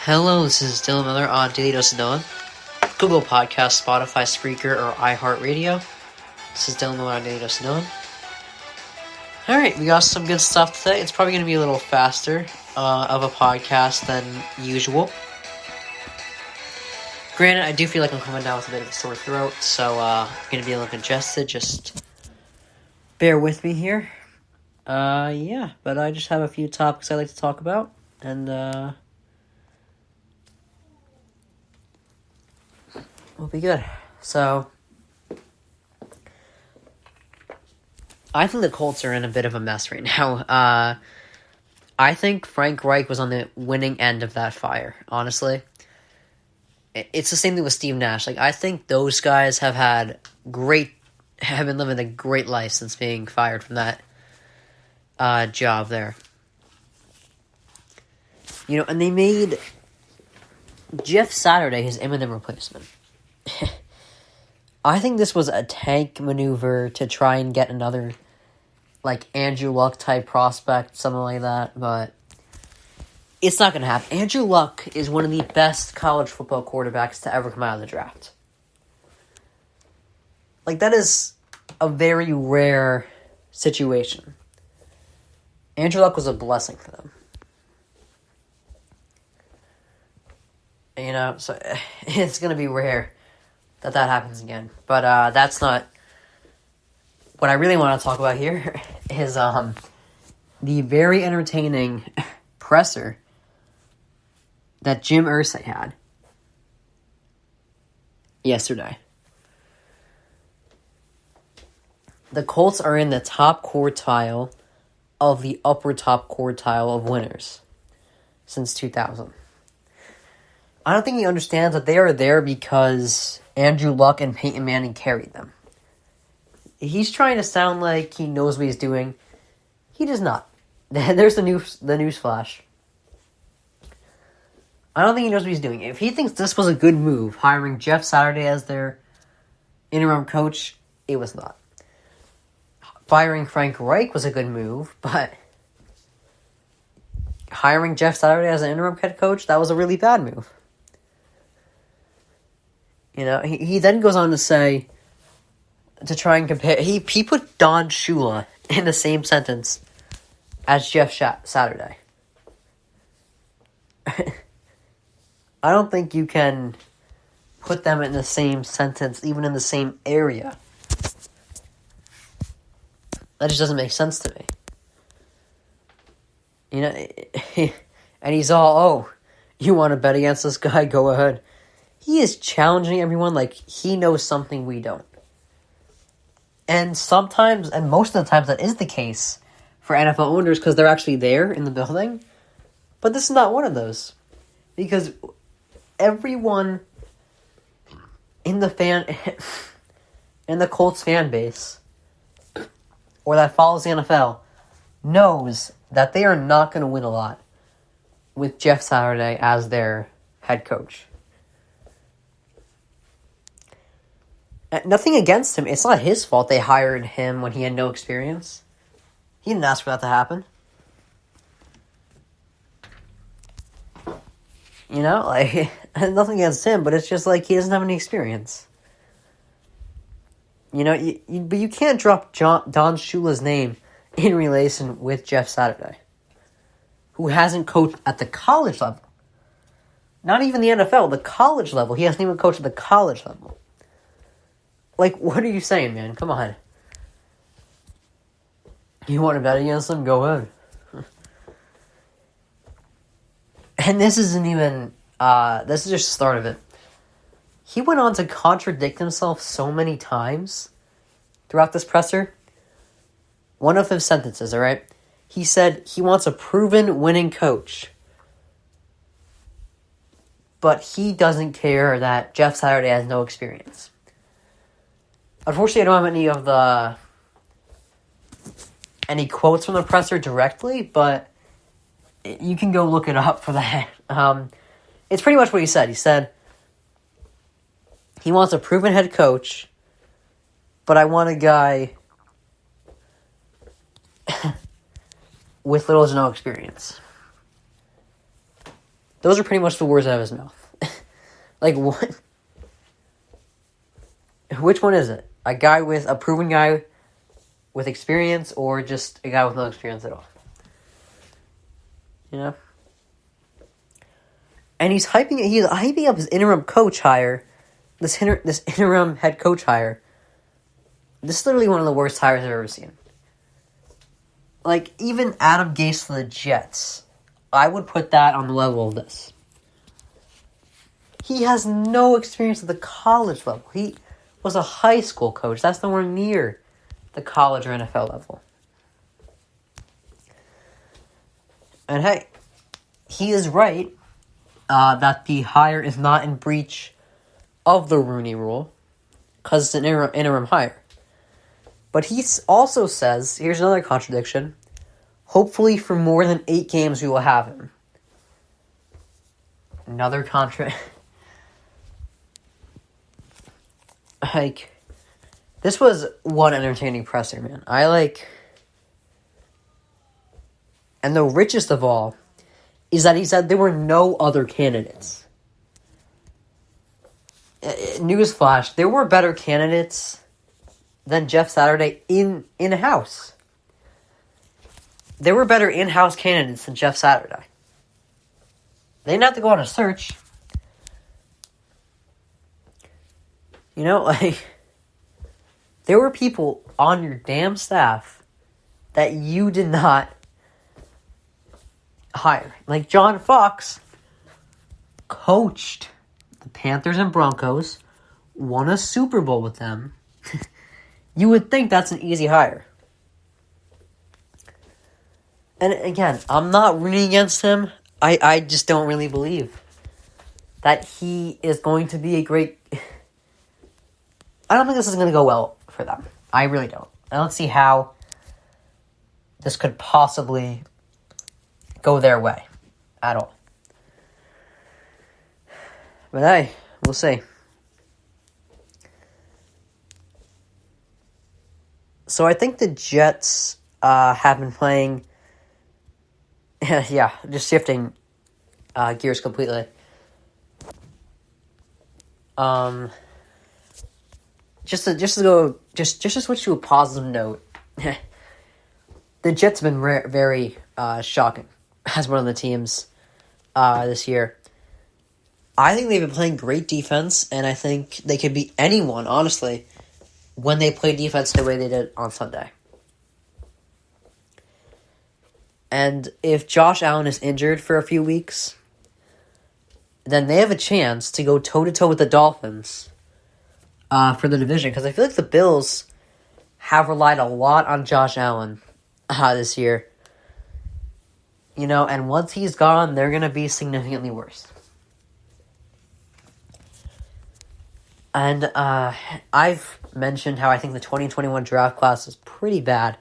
Hello, this is Dylan Miller on Daily Dose of Dylan, Google Podcast, Spotify, Spreaker, or iHeartRadio. This is Dylan Miller on Daily Dose of Dylan. Alright, we got some good stuff today. It's probably going to be a little faster of a podcast than usual. Granted, I do feel like I'm coming down with a bit of a sore throat, so I'm going to be a little congested. Just bear with me here. But I just have a few topics I'd like to talk about, and we'll be good. So, I think the Colts are in a bit of a mess right now. I think Frank Reich was on the winning end of that fire, honestly. It's the same thing with Steve Nash. I think those guys have been living a great life since being fired from that job there. And they made Jeff Saturday his imminent replacement. I think this was a tank maneuver to try and get another, Andrew Luck type prospect, something like that, but it's not going to happen. Andrew Luck is one of the best college football quarterbacks to ever come out of the draft. That is a very rare situation. Andrew Luck was a blessing for them. So it's going to be rare that happens again. But that's not what I really want to talk about here is the very entertaining presser that Jim Irsay had yesterday. The Colts are in the top quartile of the upper top quartile of winners since 2000. I don't think he understands that they are there because Andrew Luck and Peyton Manning carried them. He's trying to sound like he knows what he's doing. He does not. There's the news flash. I don't think he knows what he's doing. If he thinks this was a good move, hiring Jeff Saturday as their interim coach, it was not. Firing Frank Reich was a good move, but hiring Jeff Saturday as an interim head coach, that was a really bad move. He then goes on to say, to try and compare, he put Don Shula in the same sentence as Jeff Saturday. I don't think you can put them in the same sentence, even in the same area. That just doesn't make sense to me. And he's all, you want to bet against this guy? Go ahead. He is challenging everyone like he knows something we don't. And sometimes, and most of the times, that is the case for NFL owners because they're actually there in the building. But this is not one of those. Because everyone in the Colts fan base, or that follows the NFL, knows that they are not going to win a lot with Jeff Saturday as their head coach. Nothing against him. It's not his fault they hired him when he had no experience. He didn't ask for that to happen. Nothing against him, but it's just he doesn't have any experience. But you can't drop Don Shula's name in relation with Jeff Saturday, who hasn't coached at the college level. Not even the NFL, the college level. He hasn't even coached at the college level. What are you saying, man? Come on. You want to bet against him? Go ahead. And this isn't even, this is just the start of it. He went on to contradict himself so many times throughout this presser. One of his sentences, all right? He said he wants a proven winning coach. But he doesn't care that Jeff Saturday has no experience. Unfortunately, I don't have any quotes from the presser directly, but you can go look it up for that. It's pretty much what he said. He said he wants a proven head coach, but I want a guy with little to no experience. Those are pretty much the words out of his mouth. Like, what? Which one is it? A proven guy with experience, or just a guy with no experience at all? You know? And he's hyping up his interim coach hire, this interim head coach hire. This is literally one of the worst hires I've ever seen. Like, even Adam Gase for the Jets, I would put that on the level of this. He has no experience at the college level. He was a high school coach. That's nowhere near the college or NFL level. And hey, he is right that the hire is not in breach of the Rooney Rule because it's an interim hire. But he also says, here's another contradiction, hopefully for more than 8 games we will have him. Another Like, this was one entertaining presser, man. And the richest of all is that he said there were no other candidates. Newsflash, there were better candidates than Jeff Saturday in-house. There were better in-house candidates than Jeff Saturday. They didn't have to go on a search. You know, like, there were people on your damn staff that you did not hire. Like, John Fox coached the Panthers and Broncos, won a Super Bowl with them. You would think that's an easy hire. And again, I'm not rooting against him. I just don't really believe that he is going to be a great... I don't think this is going to go well for them. I really don't. I don't see how this could possibly go their way at all. But hey, we'll see. So I think the Jets have been playing... yeah, just shifting gears completely. Just to switch to a positive note, the Jets have been very shocking as one of the teams this year. I think they've been playing great defense, and I think they could beat anyone, honestly, when they play defense the way they did on Sunday. And if Josh Allen is injured for a few weeks, then they have a chance to go toe-to-toe with the Dolphins for the division, because I feel like the Bills have relied a lot on Josh Allen this year. You know, and once he's gone, they're going to be significantly worse. And I've mentioned how I think the 2021 draft class is pretty bad.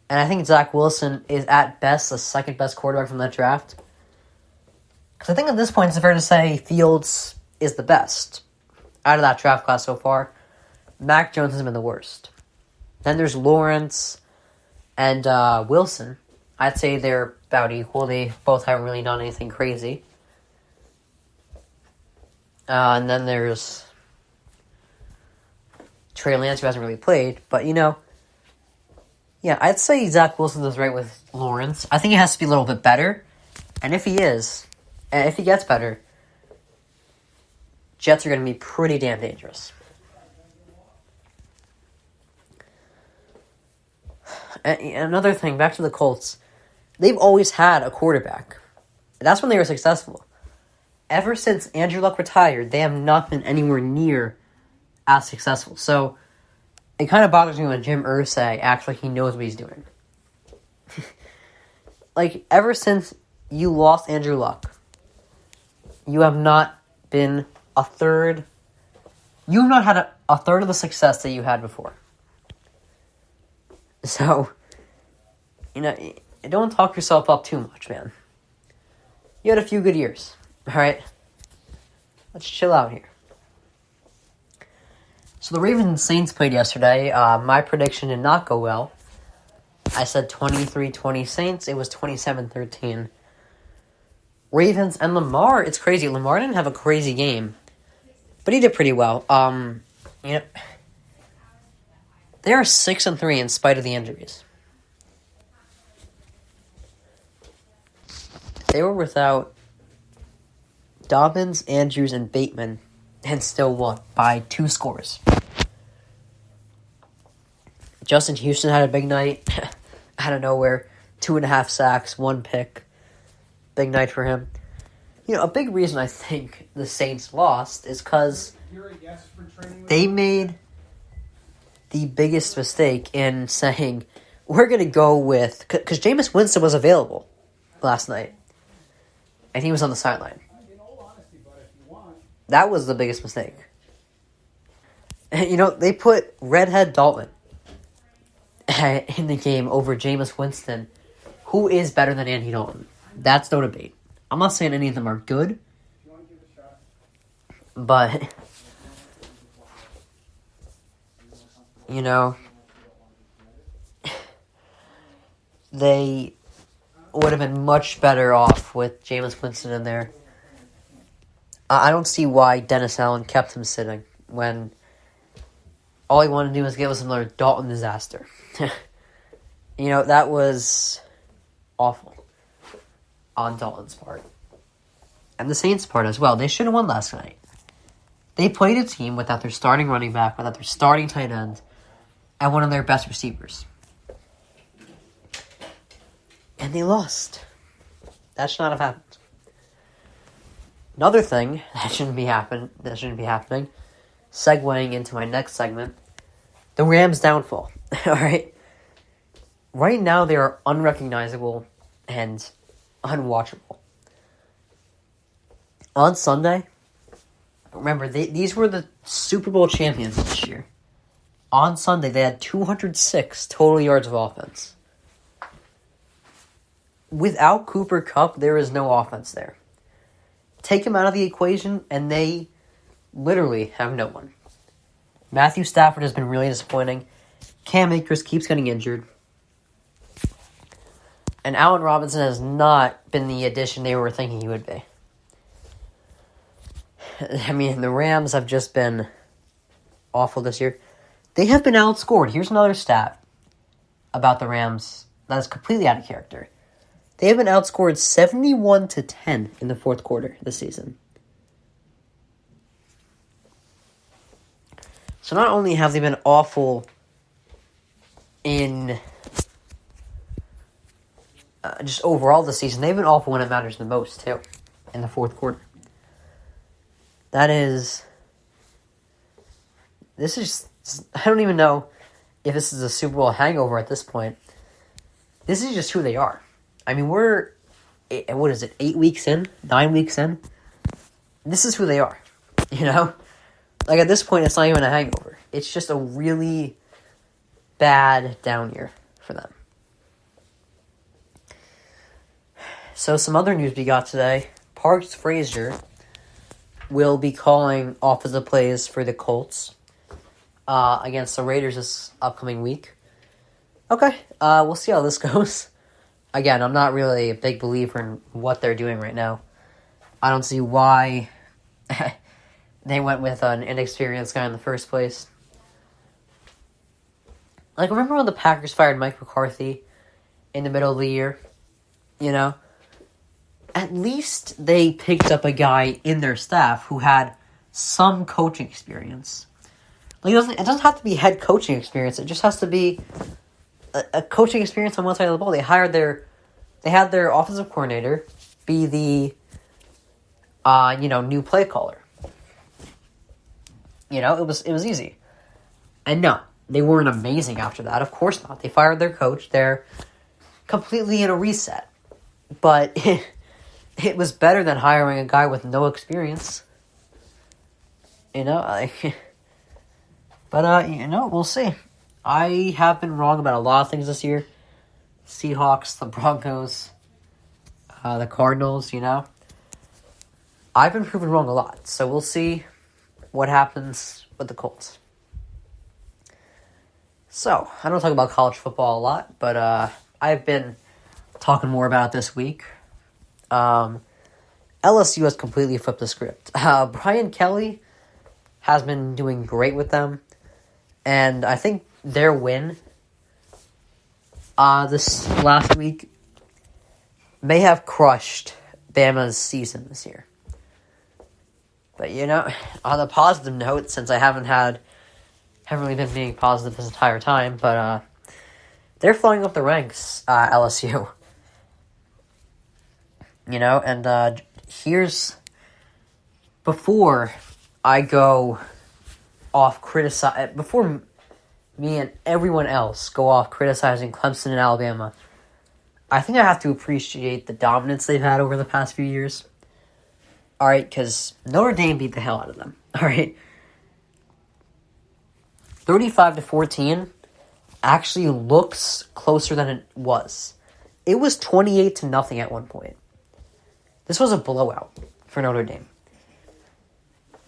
And I think Zach Wilson is at best the second best quarterback from that draft. Because I think at this point it's fair to say Fields is the best out of that draft class so far. Mac Jones has been the worst. Then there's Lawrence and Wilson. I'd say they're about equal. They both haven't really done anything crazy. And then there's Trey Lance, who hasn't really played. But, you know, yeah, I'd say Zach Wilson is right with Lawrence. I think he has to be a little bit better. And if he is, and if he gets better, Jets are going to be pretty damn dangerous. And another thing, back to the Colts. They've always had a quarterback. That's when they were successful. Ever since Andrew Luck retired, they have not been anywhere near as successful. So, it kind of bothers me when Jim Irsay acts like he knows what he's doing. Like, ever since you lost Andrew Luck, you have not been a third... You have not had a third of the success that you had before. So, you know, don't talk yourself up too much, man. You had a few good years, alright? Let's chill out here. So the Ravens and Saints played yesterday. My prediction did not go well. I said 23-20 Saints. It was 27-13. Ravens and Lamar, it's crazy. Lamar didn't have a crazy game, but he did pretty well. You know, they are 6-3 in spite of the injuries. They were without Dobbins, Andrews, and Bateman, and still won by 2 scores. Justin Houston had a big night out of nowhere. 2.5 sacks, 1 pick. Big night for him. You know, a big reason I think the Saints lost is because they made the biggest mistake in saying, we're going to go with... Because Jameis Winston was available last night. And he was on the sideline. That was the biggest mistake. And, you know, they put Redhead Dalton in the game over Jameis Winston, who is better than Andy Dalton. That's no debate. I'm not saying any of them are good, but, you know, they would have been much better off with Jameis Winston in there. I don't see why Dennis Allen kept him sitting when all he wanted to do was give us another Dalton disaster. You know, that was awful on Dalton's part. And the Saints' part as well. They should have won last night. They played a team without their starting running back, without their starting tight end, and one of their best receivers. And they lost. That should not have happened. Another thing that shouldn't be happening, segueing into my next segment, the Rams' downfall. All right? Right now, they are unrecognizable and unwatchable. On Sunday, remember, these were the Super Bowl champions this year. On Sunday, they had 206 total yards of offense. Without Cooper Kupp, there is no offense there. Take him out of the equation, and they literally have no one. Matthew Stafford has been really disappointing. Cam Akers keeps getting injured. And Allen Robinson has not been the addition they were thinking he would be. I mean, the Rams have just been awful this year. They have been outscored. Here's another stat about the Rams that is completely out of character. They have been outscored 71-10 in the fourth quarter this season. So not only have they been awful in just overall this season, they've been awful when it matters the most, too, in the fourth quarter. This is, I don't even know if this is a Super Bowl hangover at this point. This is just who they are. I mean, we're, 8 weeks in? 9 weeks in? This is who they are, you know? Like, at this point, it's not even a hangover. It's just a really bad down year for them. So, some other news we got today. Parks Frazier will be calling offensive plays for the Colts against the Raiders this upcoming week. Okay, we'll see how this goes. Again, I'm not really a big believer in what they're doing right now. I don't see why they went with an inexperienced guy in the first place. Like, remember when the Packers fired Mike McCarthy in the middle of the year? You know? At least they picked up a guy in their staff who had some coaching experience. Like, it doesn't have to be head coaching experience. It just has to be a coaching experience on one side of the ball. They had their offensive coordinator be the, new play caller. You know, it was easy. And no, they weren't amazing after that. Of course not. They fired their coach. They're completely in a reset. But it was better than hiring a guy with no experience. You know, we'll see. I have been wrong about a lot of things this year. Seahawks, the Broncos, the Cardinals, you know. I've been proven wrong a lot. So we'll see what happens with the Colts. So, I don't talk about college football a lot, but I've been talking more about it this week. LSU has completely flipped the script. Brian Kelly has been doing great with them. And I think their win this last week may have crushed Bama's season this year. But, on a positive note, since I haven't really been being positive this entire time, but they're flying up the ranks, LSU. And here's, before I go off before me and everyone else go off criticizing Clemson and Alabama, I think I have to appreciate the dominance they've had over the past few years. All right, because Notre Dame beat the hell out of them. All right, 35-14 actually looks closer than it was. It was 28-0 at one point. This was a blowout for Notre Dame.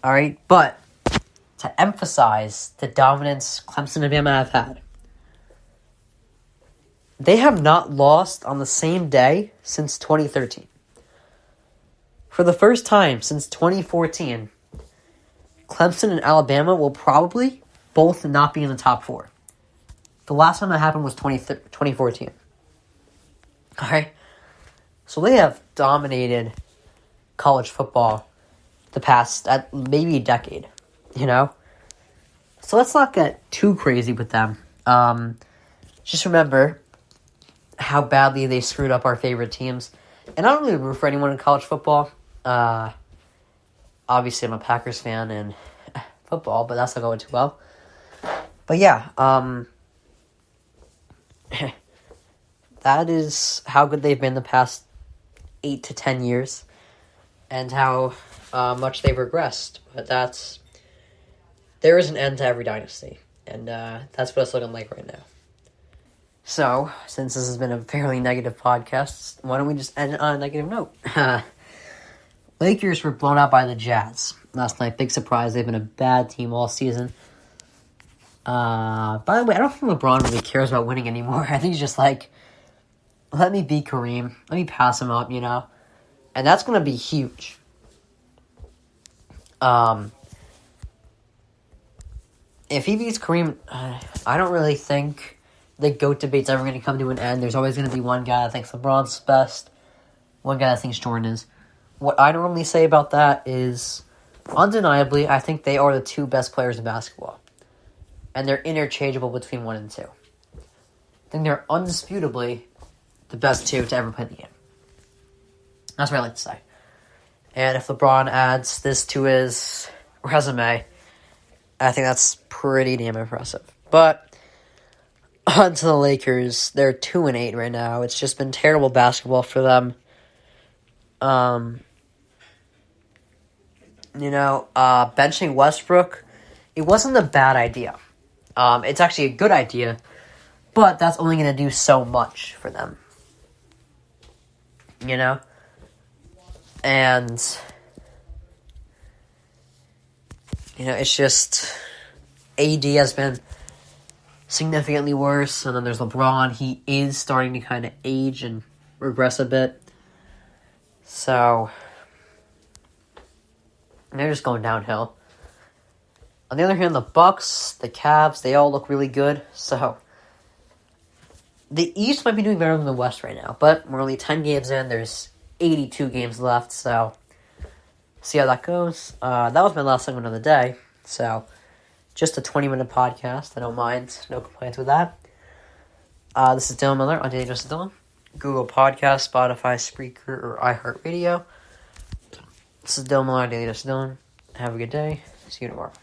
All right, but to emphasize the dominance Clemson and Bama have had, they have not lost on the same day since 2013. For the first time since 2014, Clemson and Alabama will probably both not be in the top four. The last time that happened was 2014. All right? So they have dominated college football the past maybe a decade, So let's not get too crazy with them. Just remember how badly they screwed up our favorite teams. And I don't really root for anyone in college football. Obviously, I'm a Packers fan in football, but that's not going too well. But yeah, that is how good they've been the past 8 to 10 years, and how much they've regressed. But there is an end to every dynasty, and that's what it's looking like right now. So, since this has been a fairly negative podcast, why don't we just end it on a negative note? Lakers were blown out by the Jazz last night. Big surprise. They've been a bad team all season. By the way, I don't think LeBron really cares about winning anymore. I think he's just like, let me beat Kareem. Let me pass him up, And that's going to be huge. If he beats Kareem, I don't really think the GOAT debate's ever going to come to an end. There's always going to be one guy that thinks LeBron's best, one guy that thinks Jordan is. What I normally say about that is, undeniably, I think they are the two best players in basketball. And they're interchangeable between 1 and 2. I think they're undisputably the best two to ever play the game. That's what I like to say. And if LeBron adds this to his resume, I think that's pretty damn impressive. But on to the Lakers. They're 2-8 right now. It's just been terrible basketball for them. Benching Westbrook, it wasn't a bad idea. It's actually a good idea, but that's only going to do so much for them. And, it's just, AD has been significantly worse, and then there's LeBron. He is starting to kind of age and regress a bit. So, they're just going downhill. On the other hand, the Bucks, the Cavs, they all look really good. So, the East might be doing better than the West right now. But we're only 10 games in. There's 82 games left. So, see how that goes. That was my last segment of the day. So, just a 20-minute podcast. I don't mind. No complaints with that. This is Dylan Miller on Daily Dose of Dylan. Google Podcast, Spotify, Spreaker, or iHeartRadio. This is Dylan Miller on Daily Dose of Dylan. Have a good day. See you tomorrow.